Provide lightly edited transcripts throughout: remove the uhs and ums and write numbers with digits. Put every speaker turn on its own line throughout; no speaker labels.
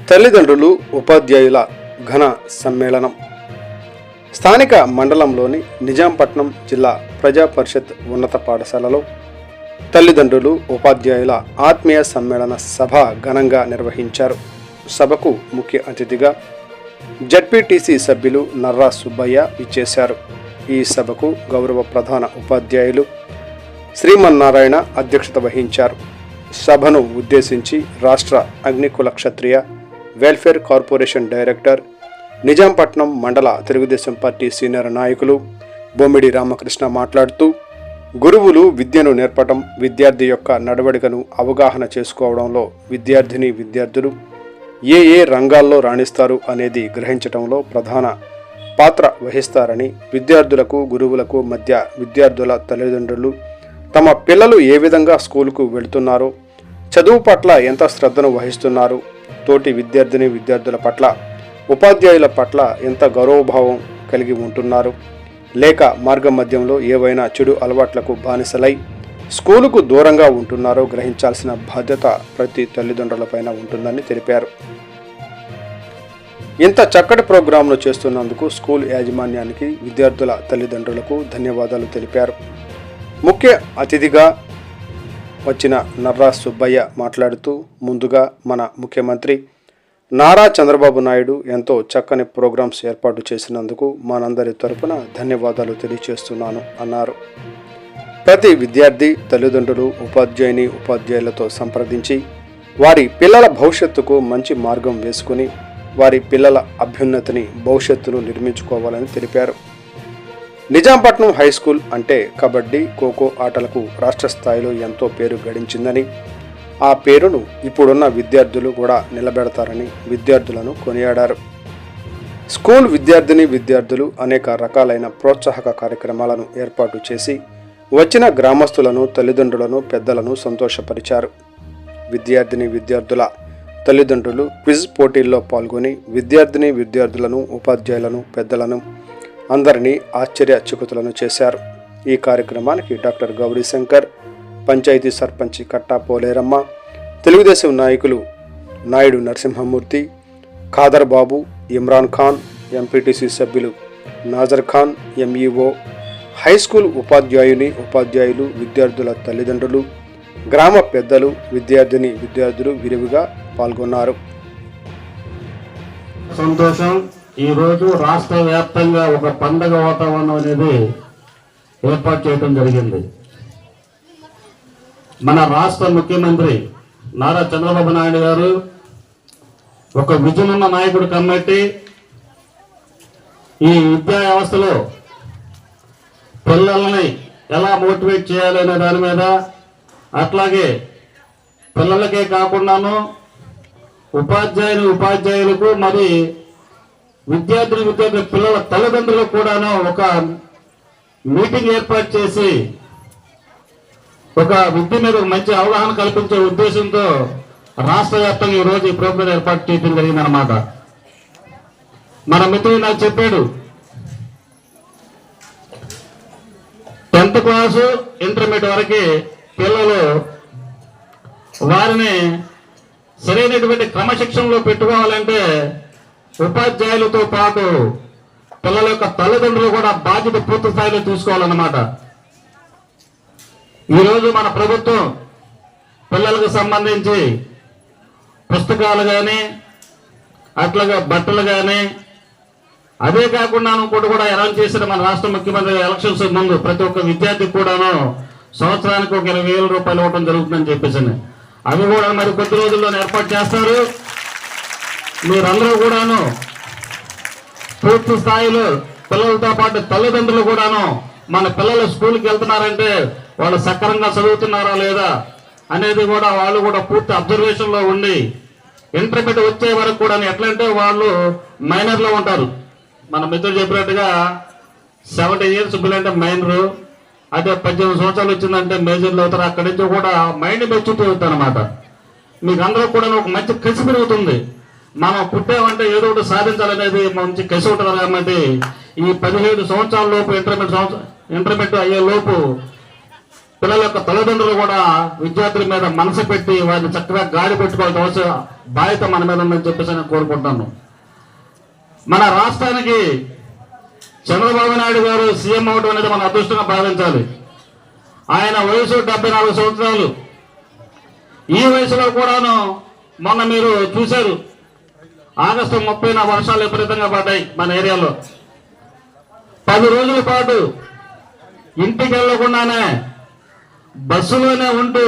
తల్లిదండ్రులు ఉపాధ్యాయుల ఘన సమ్మేళనం. స్థానిక మండలంలోని నిజాంపట్నం జిల్లా ప్రజా పరిషత్ ఉన్నత పాఠశాలలో తల్లిదండ్రులు ఉపాధ్యాయుల ఆత్మీయ సమ్మేళన సభ ఘనంగా నిర్వహించారు. సభకు ముఖ్య అతిథిగా జడ్పీటీసీ సభ్యులు నర్రా సుబ్బయ్య ఇచ్చేశారు. ఈ సభకు గౌరవ ప్రధాన ఉపాధ్యాయులు శ్రీమన్నారాయణ అధ్యక్షత వహించారు. సభను ఉద్దేశించి రాష్ట్ర అగ్నికుల క్షత్రియ వెల్ఫేర్ కార్పొరేషన్ డైరెక్టర్, నిజాంపట్నం మండల తెలుగుదేశం పార్టీ సీనియర్ నాయకులు బొమ్మిడి రామకృష్ణ మాట్లాడుతూ, గురువులు విద్యను నేర్పటం, విద్యార్థి యొక్క నడవడికను అవగాహన చేసుకోవడంలో విద్యార్థులు ఏ రంగాల్లో రాణిస్తారు అనేది గ్రహించడంలో ప్రధాన పాత్ర వహిస్తారని, విద్యార్థులకు గురువులకు మధ్య విద్యార్థుల తల్లిదండ్రులు తమ పిల్లలు ఏ విధంగా స్కూలుకు వెళుతున్నారో, చదువు పట్ల ఎంత శ్రద్ధను వహిస్తున్నారు, తోటి విద్యార్థుల పట్ల ఉపాధ్యాయుల పట్ల ఎంత గౌరవభావం కలిగి ఉంటున్నారు, లేక మార్గం మధ్యంలో ఏవైనా చెడు అలవాట్లకు బానిసలై స్కూలుకు దూరంగా ఉంటున్నారో గ్రహించాల్సిన బాధ్యత ప్రతి తల్లిదండ్రులపైన ఉంటుందని తెలిపారు. ఇంత చక్కటి ప్రోగ్రాంను చేస్తున్నందుకు స్కూల్ యాజమాన్యానికి, విద్యార్థుల తల్లిదండ్రులకు ధన్యవాదాలు తెలిపారు. ముఖ్య అతిథిగా వచ్చిన నర్రా సుబ్బయ్య మాట్లాడుతూ, ముందుగా మన ముఖ్యమంత్రి నారా చంద్రబాబు నాయుడు ఎంతో చక్కని ప్రోగ్రామ్స్ ఏర్పాటు చేసినందుకు మనందరి తరపున ధన్యవాదాలు తెలియజేస్తున్నాను అన్నారు. ప్రతి విద్యార్థి తల్లిదండ్రులు ఉపాధ్యాయులతో సంప్రదించి వారి పిల్లల భవిష్యత్తుకు మంచి మార్గం వేసుకుని వారి పిల్లల అభ్యున్నతిని భవిష్యత్తును నిర్మించుకోవాలని తెలిపారు. నిజాంపట్నం హై స్కూల్ అంటే కబడ్డీ, ఖోఖో ఆటలకు రాష్ట్ర స్థాయిలో ఎంతో పేరు గడించిందని, ఆ పేరును ఇప్పుడున్న విద్యార్థులు కూడా నిలబెడతారని విద్యార్థులను కొనియాడారు. స్కూల్ విద్యార్థులు అనేక రకాలైన ప్రోత్సాహక కార్యక్రమాలను ఏర్పాటు చేసి వచ్చిన గ్రామస్తులను, తల్లిదండ్రులను, పెద్దలను సంతోషపరిచారు. విద్యార్థుల తల్లిదండ్రులు క్విజ్ పోటీల్లో పాల్గొని విద్యార్థులను, ఉపాధ్యాయులను, పెద్దలను అందరినీ ఆశ్చర్యచకితులను చేశారు. ఈ కార్యక్రమానికి డాక్టర్ గౌరీశంకర్, పంచాయతీ సర్పంచ్ కట్టా పోలేరమ్మ, తెలుగుదేశం నాయకులు నాయుడు నరసింహమూర్తి, ఖాదర్ బాబు, ఇమ్రాన్ ఖాన్, ఎంపీటీసీ సభ్యులు Nazar Khan, MEO, high school ఉపాధ్యాయులు, విద్యార్థుల తల్లిదండ్రులు, గ్రామ పెద్దలు, విద్యార్థులు విరివిగా పాల్గొన్నారు.
సంతోషం. ఈరోజు రాష్ట్ర వ్యాప్తంగా ఒక పండగ వాతావరణం అనేది ఏర్పాటు చేయడం జరిగింది. మన రాష్ట్ర ముఖ్యమంత్రి నారా చంద్రబాబు నాయుడు గారు ఒక విజన్ ఉన్న నాయకుడు కాబట్టి ఈ విద్యా వ్యవస్థలో పిల్లల్ని ఎలా మోటివేట్ చేయాలనే దాని మీద, అట్లాగే పిల్లలకే కాకుండాను ఉపాధ్యాయులకు మరి విద్యార్థుల పిల్లల తల్లిదండ్రులకు కూడాను ఒక మీటింగ్ ఏర్పాటు చేసి ఒక విద్య మీద మంచి అవగాహన కల్పించే ఉద్దేశంతో రాష్ట్ర వ్యాప్తంగా ఈరోజు ఈ ప్రోగ్రాం ఏర్పాటు చేయడం జరిగిందనమాట. మన మిత్రుడు నాకు చెప్పాడు, 10th క్లాసు ఇంటర్మీడియట్ వరకు పిల్లలు వారిని సరైనటువంటి క్రమశిక్షణలో పెట్టుకోవాలంటే ఉపాధ్యాయులతో పాటు పిల్లల యొక్క తల్లిదండ్రులు కూడా బాధ్యత పూర్తి స్థాయిలో తీసుకోవాలన్నమాట. ఈరోజు మన ప్రభుత్వం పిల్లలకు సంబంధించి పుస్తకాలు కానీ, అట్లాగే బట్టలు కానీ, అదే కాకుండా ఇంకోటి కూడా అనౌన్స్ చేసిన మన రాష్ట్ర ముఖ్యమంత్రి ఎలక్షన్స్ ముందు ప్రతి ఒక్క విద్యార్థికి కూడాను సంవత్సరానికి ఒక 20,000 రూపాయలు ఇవ్వడం జరుగుతుందని చెప్పేసి అవి కూడా మరి కొద్ది రోజుల్లోనే ఏర్పాటు చేస్తారు. మీరందరూ కూడాను పూర్తి స్థాయిలో పిల్లలతో పాటు తల్లిదండ్రులు కూడాను మన పిల్లలు స్కూల్కి వెళ్తున్నారంటే వాళ్ళు సక్రమంగా చదువుతున్నారా లేదా అనేది కూడా వాళ్ళు కూడా పూర్తి అబ్జర్వేషన్లో ఉండి ఇంటర్మీడియట్ వచ్చే వరకు కూడా ఎట్లంటే వాళ్ళు మైనర్లో ఉంటారు. మన మిత్రుడు చెప్పినట్టుగా 70 years పిల్లంటే మైనరు, అదే 18 సంవత్సరాలు వచ్చిందంటే మేజర్లు అవుతారు. అక్కడి నుంచి కూడా మైండ్ మెచ్యూరిటీ అవుతుంది అనమాట. మీకు అందరూ కూడా ఒక మంచి కసి పెరుగుతుంది. మనం పుట్టామంటే ఏదో ఒకటి సాధించాలనేది మంచి కసి ఉంటుంది కాబట్టి ఈ 17 సంవత్సరాల లోపు ఇంటర్మీడియట్ అయ్యే లోపు పిల్లల యొక్క తల్లిదండ్రులు కూడా విద్యార్థుల మీద మనసు పెట్టి వారిని చక్కగా గాడి పెట్టుకోవాల్సిన బాధ్యత మన మీద ఉందని చెప్పేసి నేను కోరుకుంటున్నాను. మన రాష్ట్రానికి చంద్రబాబు నాయుడు గారు సీఎం అవడం అనేది మన అదృష్టంగా భావించాలి. ఆయన వయసు 74 సంవత్సరాలు. ఈ వయసులో కూడాను మొన్న మీరు చూశారు, ఆగస్టు 30న వర్షాలు విపరీతంగా పడ్డాయి మన ఏరియాలో. 10 రోజుల పాటు ఇంటికి వెళ్లకుండానే బస్సులోనే ఉంటూ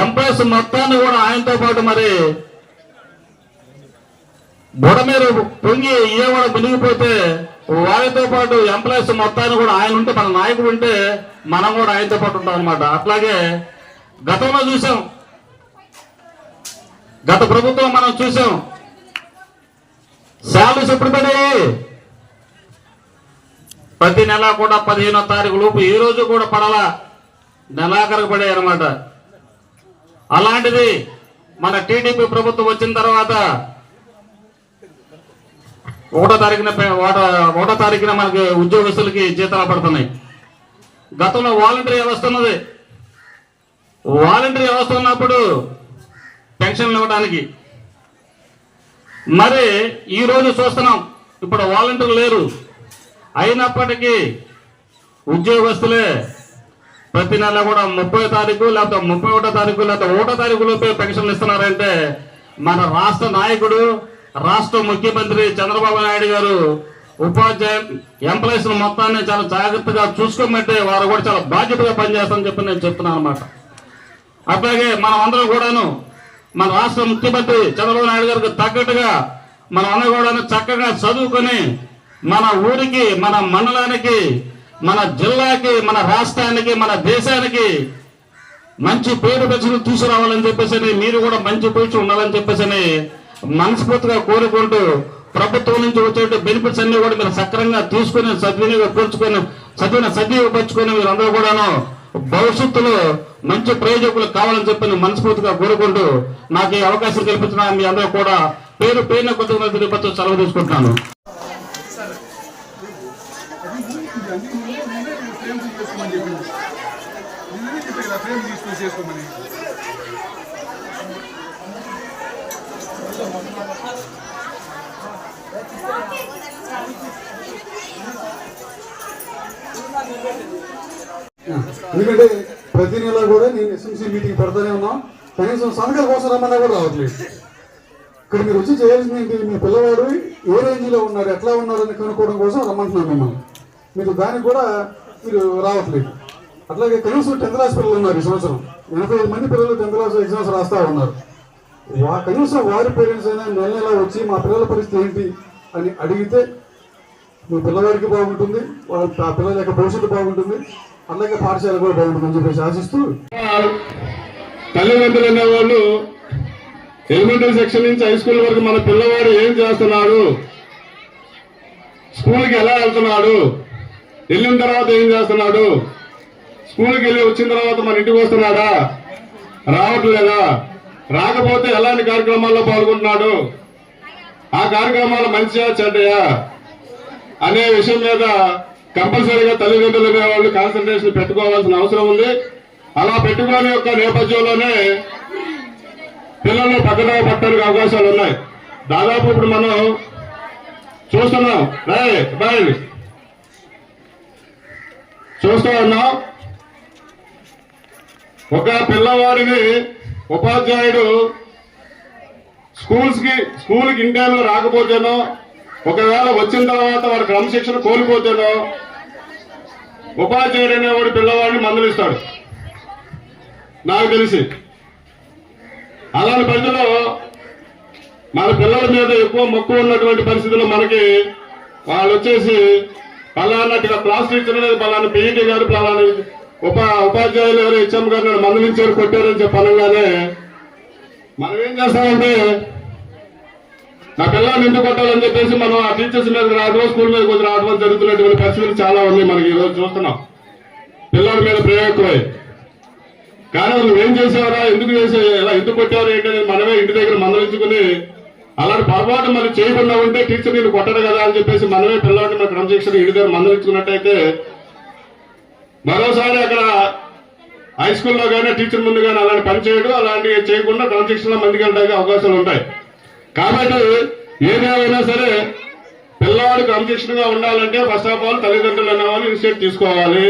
ఎంప్లాయీస్ మొత్తాన్ని కూడా ఆయనతో పాటు మరి బుడమేరు పొంగి కూడా మునిగిపోతే వారితో పాటు ఎంప్లాయీస్ మొత్తాన్ని కూడా ఆయన ఉంటే, మన నాయకుడు ఉంటే మనం కూడా ఆయనతో పాటు ఉంటాం అనమాట. అట్లాగే గతంలో చూసాం, గత ప్రభుత్వం మనం చూసాం, శాలరీస్ ఎప్పుడు పడాయి? ప్రతి నెల కూడా 15వ తారీఖు లోపు ఏ రోజు కూడా పడాలా, నెలాఖరికి పడాయి అనమాట. అలాంటిది మన టీడీపీ ప్రభుత్వం వచ్చిన తర్వాత 1వ తారీఖున మనకి ఉద్యోగస్తులకి జీతాలు పడుతున్నాయి. గతంలో వాలంటరీ వ్యవస్థ ఉన్నది. వాలంటరీ వ్యవస్థ ఉన్నప్పుడు పెన్షన్లు ఇవ్వడానికి, మరి ఈ రోజు చూస్తున్నాం ఇప్పుడు వాలంటీర్లు లేరు. అయినప్పటికీ ఉద్యోగస్తులే ప్రతి నెల కూడా 30వ తారీఖు లేకపోతే 31వ తారీఖు లేకపోతే 1వ తారీఖు లోపే పెన్షన్లు ఇస్తున్నారంటే మన రాష్ట్ర నాయకుడు, రాష్ట్ర ముఖ్యమంత్రి చంద్రబాబు నాయుడు గారు ఉపాధ్యాయ ఎంప్లాయీస్ మొత్తాన్ని చాలా జాగ్రత్తగా చూసుకోమంటే వారు కూడా చాలా బాధ్యతగా పనిచేస్తామని చెప్పి నేను చెప్తున్నాను అనమాట. అట్లాగే మనం అందరం కూడాను మన రాష్ట్ర ముఖ్యమంత్రి చంద్రబాబు నాయుడు గారికి తగ్గట్టుగా మనం అందరూ కూడా చక్కగా చదువుకొని మన ఊరికి, మన మండలానికి, మన జిల్లాకి, మన రాష్ట్రానికి, మన దేశానికి మంచి పేరు ప్రజలు తీసుకురావాలని చెప్పేసి, మీరు కూడా మంచి పొజిషన్ ఉండాలని చెప్పేసి మనస్ఫూర్తిగా కోరుకుంటూ, ప్రభుత్వం నుంచి వచ్చే బెనిఫిట్స్ అన్ని కూడా మీరు సక్రమంగా తీసుకుని సద్వినియోగపరుచుకొని మీరు అందరూ కూడాను భవిష్యత్తులో మంచి ప్రయోజకులు కావాలని చెప్పి మనస్ఫూర్తిగా కోరుకుంటూ, నాకు ఈ అవకాశం కల్పించిన మీ అందరూ కూడా పేరు పేరున కొద్దిగా తిరుపతి సెలవు తీసుకుంటున్నాను.
ఎందుకంటే ప్రతి నెల కూడా నేను ఎస్ఎంసీ మీటింగ్ పెడతానే ఉన్నాం. కనీసం సంఘాల కోసం రమ్మన్నా కూడా రావట్లేదు. ఇక్కడ మీరు వచ్చి చేయాల్సింది ఏంటి? మీ పిల్లవాడు ఏ రేంజ్లో ఉన్నారు, ఎట్లా ఉన్నారని కనుక్కోవడం కోసం రమ్మంటున్నాం మిమ్మల్ని. మీరు దానికి కూడా మీరు రావట్లేదు. అట్లాగే కనీసం 10th క్లాస్ పిల్లలు ఉన్నారు. ఈ సంవత్సరం 85 మంది పిల్లలు 10th క్లాస్ ఎగ్జామ్స్ రాస్తా ఉన్నారు. కనీసం వారి పేరెంట్స్ అయినా నెల నెల వచ్చి మా పిల్లల పరిస్థితి ఏంటి అని అడిగితే మీ పిల్లవాడికి బాగుంటుంది, ఆ పిల్లల యొక్క భవిష్యత్తు బాగుంటుంది, అలాగే పాఠశాల కూడా బాగుంటుందని చెప్పేసి ఆశిస్తూ,
తల్లిదండ్రులు అనేవాళ్ళు ఎలిమెంటరీ సెక్షన్ నుంచి హై స్కూల్ వరకు మన పిల్లవాడు ఏం చేస్తున్నాడు, స్కూల్కి ఎలా వెళ్తున్నాడు, వెళ్ళిన తర్వాత ఏం చేస్తున్నాడు, స్కూల్కి వెళ్ళి వచ్చిన తర్వాత మన ఇంటికి వస్తున్నాడా, రావట్లేదా, రాకపోతే ఎలాంటి కార్యక్రమాల్లో పాల్గొంటున్నాడు, ఆ కార్యక్రమాలు మంచిగా చెడ్డయా అనే విషయం మీద కంపల్సరీగా తల్లిదండ్రులు అనేవాళ్ళు కాన్సన్ట్రేషన్ పెట్టుకోవాల్సిన అవసరం ఉంది. అలా పెట్టుకోని యొక్క నేపథ్యంలోనే పిల్లలు పక్కన పట్టడానికి అవకాశాలు ఉన్నాయి. దాదాపు ఇప్పుడు మనం చూస్తున్నాం, చూస్తూ ఉన్నాం. ఒక పిల్లవాడిని ఉపాధ్యాయుడు స్కూల్కి ఇన్ టైంలో రాకపోతేనో, ఒకవేళ వచ్చిన తర్వాత వాడు క్రమశిక్షణ కోల్పోతేనో ఉపాధ్యాయుడు అనేవాడు పిల్లవాడిని మందలిస్తాడు నాకు తెలిసి. అలాంటి పరిధిలో మన పిల్లల మీద ఎక్కువ మక్కువ ఉన్నటువంటి పరిస్థితుల్లో మనకి వాళ్ళు వచ్చేసి పలానా క్లాస్ టీచర్ అనేది పలానా పీఈటీ గారు పలానా ఉపాధ్యాయులు ఎవరు హెచ్ఎం గారు నన్ను మందలించారు, కొట్టారని చెప్పనగానే మనం ఏం చేస్తామంటే నా పిల్లల్ని ఎందుకు కొట్టాలని చెప్పేసి మనం ఆ టీచర్స్ మీద రావడం, స్కూల్ మీద కొంచెం రావడం జరుగుతున్నటువంటి పరిస్థితులు చాలా ఉన్నాయి మనకి ఈ రోజు చూస్తున్నాం. పిల్లల మీద ప్రయోగమై కానీ నువ్వేం చేసావరా, ఎందుకు చేసావు, ఎలా ఎందుకు కొట్టావు ఏంటనేది మనమే ఇంటి దగ్గర మందలించుకుని, అలాంటి పొరపాటు మనం చేయకుండా ఉంటే టీచర్ నేను కొట్టడు కదా అని చెప్పేసి మనమే పిల్లవాడిని మన క్రమశిక్షణ ఇంటి దగ్గర మందలించుకున్నట్టయితే మరోసారి అక్కడ హై స్కూల్లో కానీ టీచర్ ముందు కానీ అలాంటి పని చేయడం, అలాంటివి చేయకుండా క్రమశిక్షణ మందికి వెళ్ళడానికి అవకాశాలు ఉంటాయి. కాబట్టి ఏదేమైనా సరే పిల్లవాడు క్రమశిక్షణగా ఉండాలంటే ఫస్ట్ ఆఫ్ ఆల్ తల్లిదండ్రులు అనేవాళ్ళు ఇనిషియేట్ తీసుకోవాలి.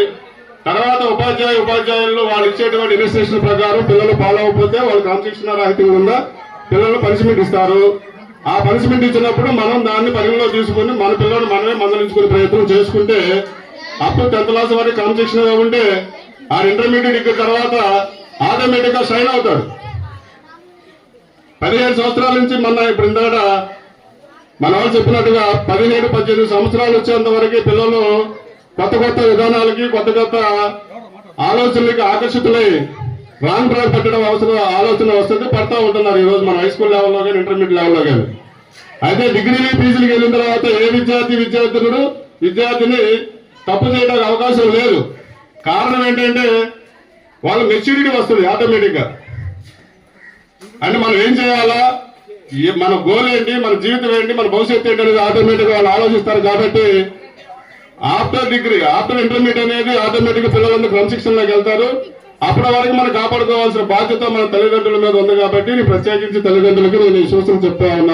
తర్వాత ఉపాధ్యాయులు వాళ్ళు ఇచ్చేటువంటి ఇన్స్ట్రక్షన్ ప్రకారం పిల్లలు ఫాలో అవ్వకపోతే వాళ్ళు క్రమశిక్షణ రాహిత్యం ఉందా పిల్లలు పనిష్మెంట్ ఇస్తారు. ఆ పనిష్మెంట్ ఇచ్చినప్పుడు మనం దాన్ని పరిగణలో తీసుకుని మన పిల్లలు మనమే మందలించుకునే ప్రయత్నం చేసుకుంటే అప్పుడు 10th క్లాస్ వరకు క్రమశిక్షణగా ఉంటే ఆ ఇంటర్మీడియట్ డిగ్రీ తర్వాత ఆటోమేటిక్ గా షైన్ అవుతాడు. 17 సంవత్సరాల నుంచి ఇప్పుడు ఇందాక మన వాళ్ళు చెప్పినట్టుగా 17-18 సంవత్సరాలు వచ్చేంత వరకు పిల్లలు కొత్త విధానాలకి కొత్త ఆలోచనలకి ఆకర్షితులై రాంగ్ ట్రాక్ పెట్టడం ఆలోచన వస్తుంది, పడతా ఉంటున్నారు ఈ రోజు మన హై స్కూల్ లెవెల్లో కానీ ఇంటర్మీడియట్ లెవెల్లో కానీ. అయితే డిగ్రీలు పీజీలకు వెళ్ళిన తర్వాత ఏ విద్యార్థిని తప్పు చేయడానికి అవకాశం లేదు. కారణం ఏంటంటే వాళ్ళ మెచ్యూరిటీ వస్తుంది ఆటోమేటిక్ గా. అంటే మనం ఏం చేయాలా, మన గోల్ ఏంటి, మన జీవితం ఏంటి, మన భవిష్యత్తు ఏంటి అనేది ఆటోమేటిక్ గా వాళ్ళు ఆలోచిస్తారు. కాబట్టి ఆఫ్టర్ ఇంటర్మీడియట్ అనేది ఆటోమేటిక్ గా పిల్లలందరూ క్రమశిక్షణలోకి వెళ్తారు. అప్పటి వరకు మనం కాపాడుకోవాల్సిన బాధ్యత మన తల్లిదండ్రుల మీద ఉంది. కాబట్టి ప్రత్యేకించి తల్లిదండ్రులకి నేను ఈ సూచన చెప్తా ఉన్నా.